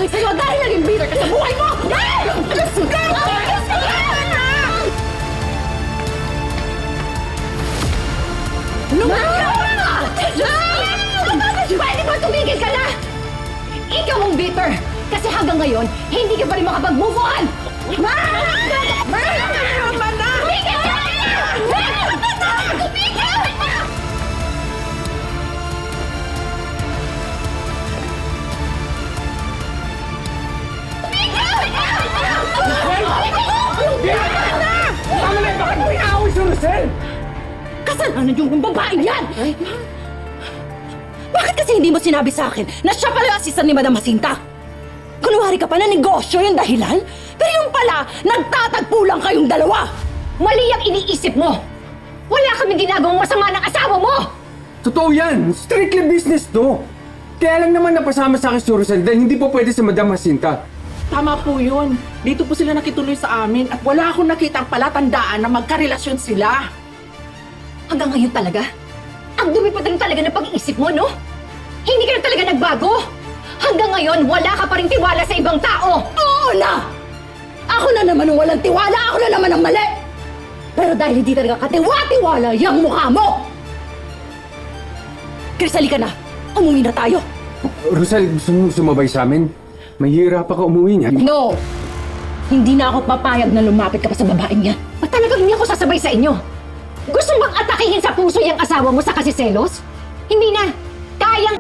bagay sa'yo dahil naging bitter ka sa buhay mo! Diyos ko! Diyos ko! Pwede ba tumigil ka na? Ikaw ang bitter! Kasi hanggang ngayon, hindi ka pa rin makapag-move on! Tama na! Tumigil ka na! Tumigil! Tama na! Bakit mo inaaway si Rosel? Kasalanan yung babae yan! Bakit kasi hindi mo sinabi sa akin na siya pala yung assistant ni Madam Jacinta? Kunwari ka pa na negosyo yung dahilan? Pero yung pala, nagtatagpo lang kayong dalawa! Mali ang iniisip mo! Wala kaming ginagawang masama ng asawa mo! Totoo yan! Strictly business to! Kaya lang naman napasama sa akin si Rosel dahil hindi po pwede sa Madam Jacinta. Tama po yun. Dito po sila nakituloy sa amin at wala akong nakitang palatandaan na magkarelasyon sila. Hanggang ngayon talaga? Ang dumi pa rin talaga ng pag-iisip mo, no? Hindi ka na talaga nagbago! Hanggang ngayon, wala ka pa rin tiwala sa ibang tao! Oo na! Ako na naman ang walang tiwala! Ako na naman ang mali! Pero dahil hindi talaga katiwa-tiwala yung mukha mo! Chris, halika na! Umuwi na tayo! Rosel, gusto mo sumabay sa amin? Mahirap pa ka umuwi niya. No! Hindi na ako papayag na lumapit ka pa sa babaeng yan. At talagang hindi ako sasabay sa inyo. Gusto bang atakihin sa puso yung asawa mo sa kasiselos? Hindi na. Kayang...